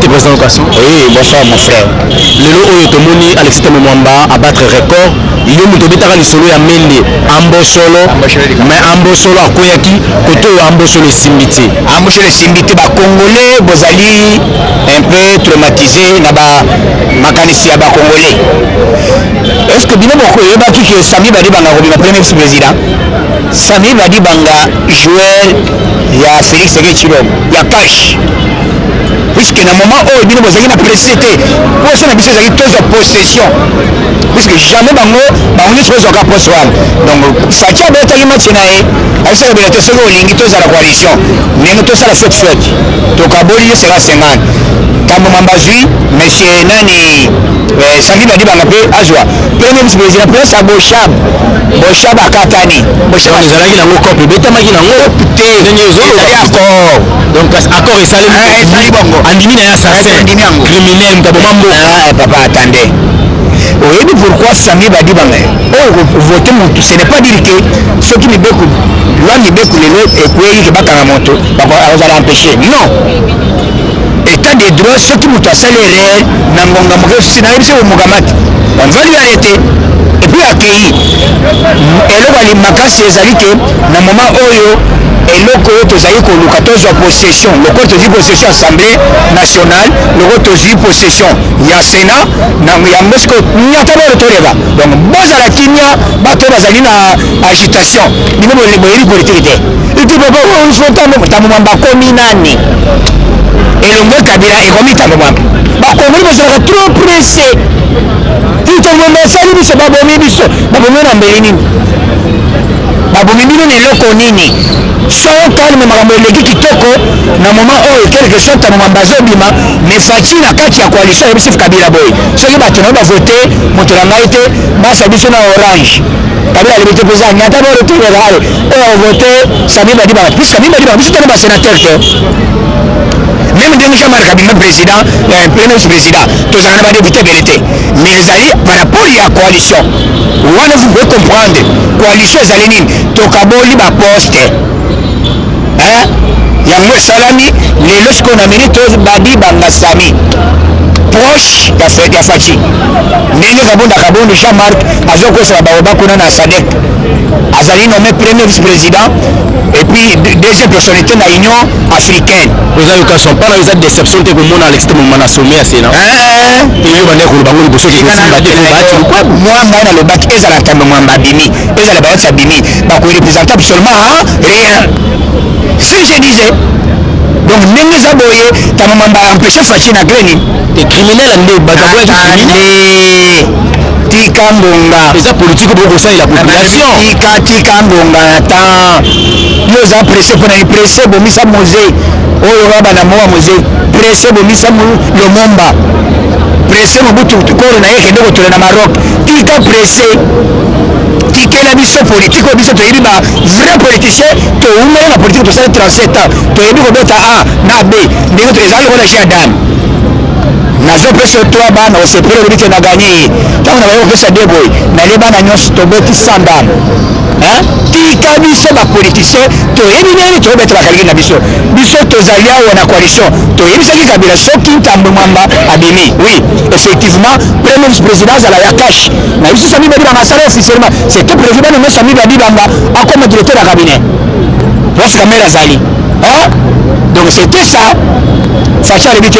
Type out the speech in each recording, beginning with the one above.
te président Occasion. Oui, bonsoir mon frère. Lelo oyo tomoni Alexis Mwamba a battre record. Yo muto betaka lisolo ya mende ambo solo mais ambo solo akoyaki koto ambo solo simbiti. Ambo solo simbiti ba congolais bozali un peu traumatisé na ba makanisi ya ba congolais. Est-ce que bino boko yebaki que Sami Badibanga ko bima premier vice-président? Sami Badibanga joueur ya Félix Sekechiro ya cash. Puisque na moment où bino bozali na précité pour ça na biso ezali tous en possession. Puisque jamais bango nyonso bazwaka poste wana. Donc Fatia abetaki match na ye aisaka bela te soki olingi tozala coalition ndenge tosala cette fête tokaboli ye sera 50 kambo mamba zwi monsieur nani Sami Badibanga mpe azwa premier vice président place ya Boshab akatani Boshab ezalaki nango kope betamaki nango te ndenge ezali accord. Donc accord esali bongo andimi na ya assassin criminel mtabomambo. Papa attendez. Oui, pourquoi Sami Badibanga voter mon tout, ce n'est pas dire que ceux qui me bécou, loi me bécou les autres et puis ils ne pas moto, vous allez empêcher. Non. État des droits, ceux qui m'ont tassé les réels, n'angonga moke, c'est naïf, c'est au Mogamat. On va lui arrêter. Et puis accueillir. Et là, il m'a cassé les alliés que, dans le moment où et le côté de la possession, le côté de possession Assemblée nationale, le côté de possession il y a Sénat, il y a Moscou, il y a tout le temps. Donc, bon, à la Kenya, bateau bazali na agitation, il y a les politiques. Il dit bon, on se fait tamumamba kominani. Et le mot Kabila est remis tamumamba. Bah, on va se trop pressé. Il te demande ça, il se bat bon biso, bah bon na mbelini. Bah bon bino ne loko nini. Sans calme makambo eleki kitoko na moment oyo quelque chose tamama bazobima mais fati na kati ya coalition ya Bisif Kabila boy soki bato na bavote moto na ngai te basa biso na orange Kabila libité président nyata ba retour rare oyo vote Sami Badibanga puisque Sami Badibanga biso tena ba sénateur te même ndenge Jean-Marc Kabila président premier vice-président tozala na ba député belete mais ezali par rapport ya coalition wana vous pouvez comprendre coalition ezali nini tokaboli ba poste yango salami lelo siko na mini to Badibanga Sami proche ya Fachi ndenge kabondo Jean-Marc azokwesala baoba kuna na SADC azali nommé premier vice-président et puis deuxième personnalité na Union africaine. Vous avez eu son parle de déception que vous montrez à l'extrême moment sommet à Sénat. Et vous bandez que bango bosso qui moi na le bac ezala tambo mwamba bimi ezala ba yatsa bimi ba ko représenter absolument rien. Si je disais donc ndenge za boye tamamba empêcher Fachi na greni des criminels ande bataboya criminel tika mbonga eza politique pour ça la population tika mbonga ta yo za pressé pour na pressé bomisa mosé oyo baba na mowa mosé pressé bomisa le momba pressé mobutu tukoro na yeke ndoko tole na Maroc tika pressé tikela biso politique o biso toyebi ba vrai politicien to umela na politique to sala 37 ans toyebi ko beta A na B ndenge to ezali ko na chia dame nazo pesa toi bana o sepele bite na gagner tango na bayo pesa deux boy na le bana nyonso to beti sandam tika biso ba politicien toyebi nini to beta bakaliki na biso tozali awa na coalition toyebi soki Kabila soki ntambo mwamba abimi oui effectivement premier vice-président azala ya cash na biso Sami Badibanga asala officiellement c'était prévu bana mais Sami Badibanga akoma directeur ya cabinet parce que mère azali donc c'était ça Fachi alibite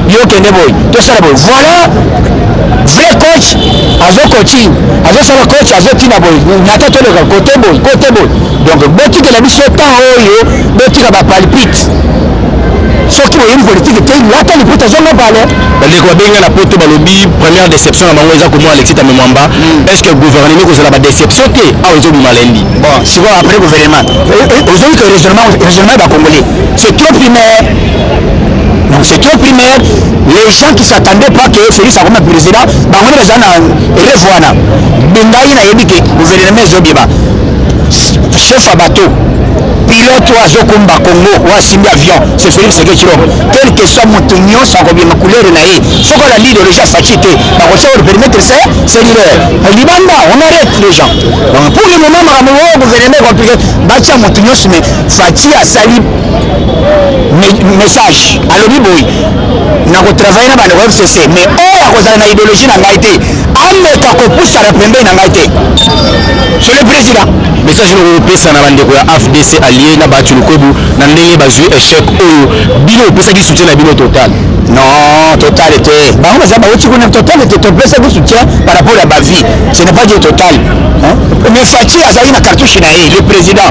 yo kende boy tosala boy voilà vrai coach azo coaching azo sala coach azo tina boy nyata to le côté boy donc botika la biso temps oyo botika ba palpite soki boyebi politique te lata lipota zongo pale bandeko babenga na poto balobi première déception na bango eza komona Alexis Mwamba est-ce que gouvernement kozala ba déception te awa ezobima lendi bon siko après gouvernement aujourd'hui que raisonnement ba congolais c'est trop primaire. Donc c'est trop primaire. Les gens qui s'attendaient pas que Félix soit comme président, bah on est déjà dans rêve wana. Bengai na yebi que gouvernement zobiba. chef à bateau pilote azokumba Congo ou asimbi avion c'est Félix Sekechilombo quel que soit moto nyonso akobima couleur na ye soko la l'idéologie Fachi te bakosa ko permettre c'est leader libanda on arrête les gens donc pour le moment makambo o gouvernement compliqué batia moto nyonso mais Fachi asali message alobi boy na ko travailler na bana FCC mais oyo akozala na idéologie na ngai te ameka kopusa na pembeni na ngai te c'est le président message le pesa na bandeko ya AFDC allié na batu lukobu na ndenge bazui échec oyo bino pesa ki soutien na bino total non total était bango baza bauti kuna total était to pesa ki soutien par rapport à ba vie ce n'est pas du total mais Fachi azali na cartouche na ye le président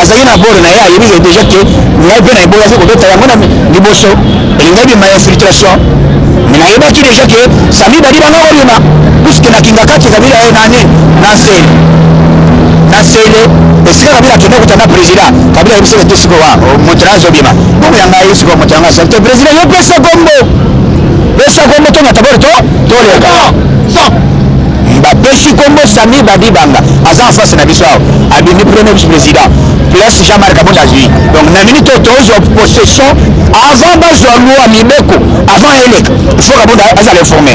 azali na bord na ye ayebi déjà que ngai pe na ibola ko beta yango na liboso elingai bima infiltration mais nayebaki déjà que Sami Badi bango kolima puisque na kinga kati kabila ye nani na sele esika kabila akende kutana président kabila yebisaka te siko wa moto azobima bongo yanga ye siko moto yanga sante président yo pesa kombo to nyata boro to leka bapesi kombo Sami Badi banga aza en face na biso awa abimi premier vice président place Jean-Marc Kabonde azwi donc na minute oyo tozwa possession avant bazwa loi mibeko avant eleka il faut Kabonde azala informé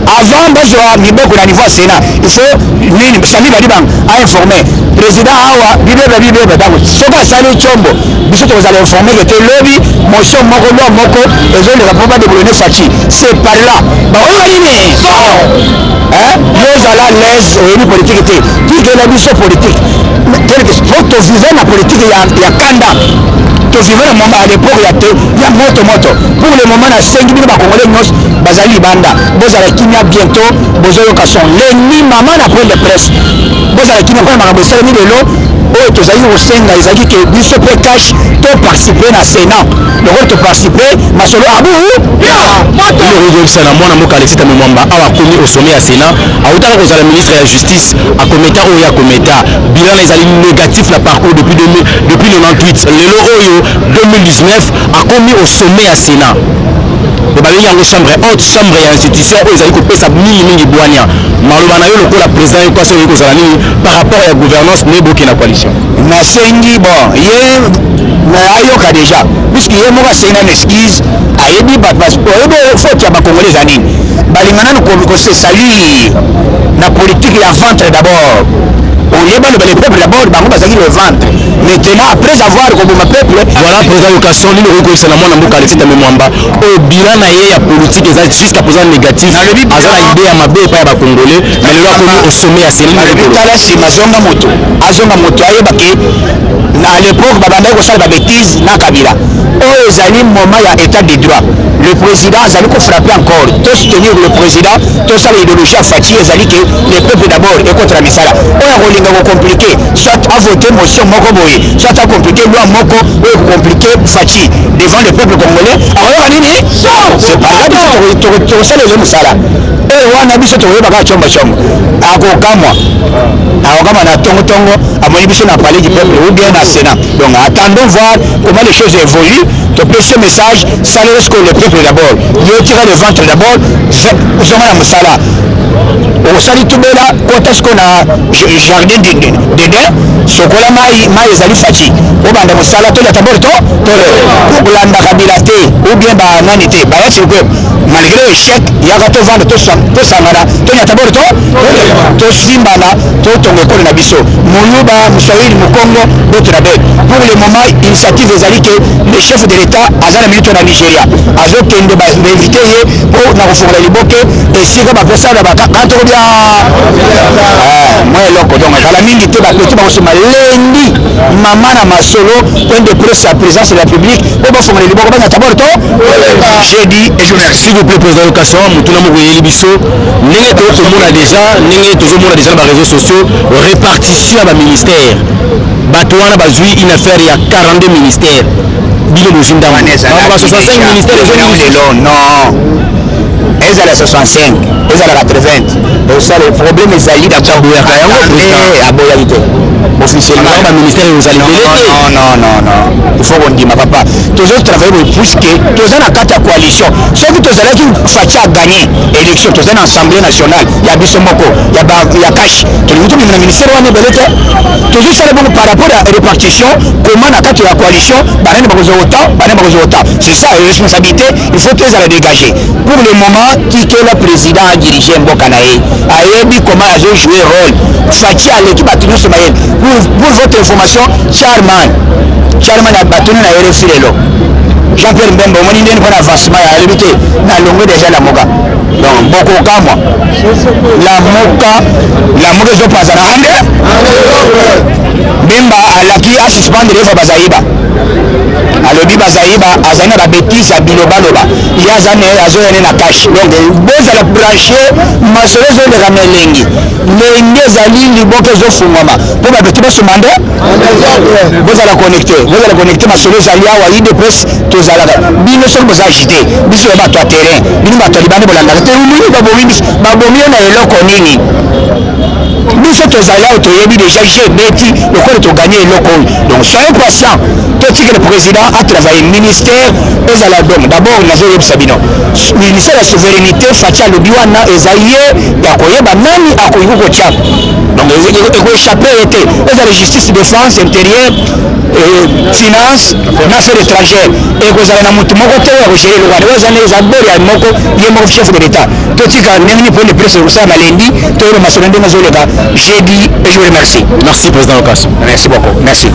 avant bazwa mibeko na niveau ya Sénat il faut nini Sami Badi banga a informé président awa bibeba donc soki asali tshombo biso tokozala informé ke te lobi motion moko loi moko ezoleka mpo badebulone Fachi c'est par là baoyoka nini yozala l'aise oyebi politique te tikela biso politique po tovive na politique ya kanda tovive na moma à l'époque ya moto pour le moment nasengi bino bakongole nyonso bazali libanda bozala kimia bientôt bozoyoka son leni mama na point de presse bozala kimia mpona makambo esalemi lelo oyo tozali kosenga ezalaki ke biso mpe cash to participe na Sénat lokolo toparticipe masolo abuoza na mwana mboka Alexis Tame Mwamba awa akomi au sommet ya Sénat autaka kozala ministre ya justice akometa oyo akometa bilan ezali négatif na parcours depuis 98 lelo oyo 2019 akomi au sommet ya Sénat babengi yango chambre haute chambre ya institution oyo ezali kopesa mingi bwania maloba na yo lokola président yo kwasi oyo kozala nini par rapport ya gouvernance neboki na coalition nasengi bon ye ayoka déjà puisque ye moko asengi na excuse ayebi bato oyebi faute ya bakongole eza nini balingana kosesali na politique ya ventre d'abord oyeba loba le peuple d'abord bango bazali le ventre maintenant après avoir koboma peuple voilà président occasion nini okoyebisa na mwana mboka Alexis Tame Mwamba oyo bilan na ye ya politique eza jusqu'à présent négatif aza na idée ya mabe epai ya bakongole mais lelo akomi au sommet ya tala nsima azonga moto ayeba ke à l'époque babandaki kosala babétise na Kabila oyo ezali moment ya état de droit le président azali kofrappe encore to soutenir le président tosala idéologie ya Fachi ezali ke le peuple d'abord ekotala misala oyo akolinga kocomplike soit avote motion moko boye soit acomplike loi moko oyo kocomplike Fachi devant le peuple congolais akoyoka nini c'est pas là biso tokosala ezo mosala oyo wana biso tokoyebaka chombo akokamwa na tongotongo amoni biso na palais du peuple ou bien na Sénat donc attendons voir comment les choses évoluent topesi message salere ce que le peuple d'abord yo tira le ventre d'abord ozonga na mosala okosali tubela kota siko na jardin dede sokola mai ezali Fachi obanda mosala toliata bolo kolanda Kabila te ou bien banani te bayati lukwe malgré échec yaka tovanda tosangana toniata bolo tosimbana totonga ekolo na biso moluba moswahili mokongo boto na be pour le moment initiative ezali ke le chef de l'état aza na minute na Nigeria azokende bainvite ye mpo na kofungola liboke esika bapesana bakatoko bia mwa eloko donc kala mingi te bapeti bakosoma lendi mama na masolo point de presse ya présidence de la République po bafungola liboko banyata bolo to jeudi et journal s'il vous plaît président occasion mutuna moko yeli biso ndenge tokomona déjà ndenge tozomona déjà na baréseaux sociaux répartition ya baministère bato wana bazwi une affaire ya 42 ministères bino bozindama 65 ministères non ezala 65 ezala 80 ça le problème ezali aboyaka yango aboyaki te officiellement baministère ezali non il faut kondima papa tozotravaille puisque toza na kati ya coalition soki tozalaki faci aganye élection toza na assemblée nationale ya biso moko ya cash tolingi tomema na ministère wana ebele te tozosala bongo par rapport à répartition comment na kati ya coalition banani bakozwa autant banani bakozwa autant c'est ça responsabilité il faut tozala dégager pour le moment tikela président a dirigé mboka na ye ayebi comment azojouer rôle faci aleki bato nyonso mayele pour votre information charman abatoni na RFI lelo Jean-Pierre Mbemba omoni ndeni mpona avancement ya alobi te nalongo déjà lamoka donc bokokamwa lamoka ezopanza na ande Mbemba alaki asuspendre efa bazayiba alobi bazayiba azali na babétise ya bilobaloba ye azoyane na kashe donc bozala branche masolo ezoleka na elengi lenge ezali liboka ezofungwama mpo babeti basoma nde bozala connecte masolo ezali awa idps tozalaka bino soki boza agité biso ya bato ya terrain bino bato ya libanda bolandaka te umini babomi yo na eloko nini biso tozali awa toyebi déjà je beti lokola toganye eloko oyo donc soyez patient totika le président a travaillé ministère ezala donc d'abord nazoyebisa bino ministère ya souveraineté faci alobi wana eza ye ya koyeba nani akoki kotya donc ekoéchappe ete ezala justice défense intérieure finance na affaire étrangère ekozala na motu moko te oyo akogere eloko wana eza bori ya moko ye moko chef de l'état totika ndenge nini point de presse ekosala malendi toyeba masolo ndenge ezoleka jeudi et je vous remercie. Merci président Okaso. Merci beaucoup. Merci.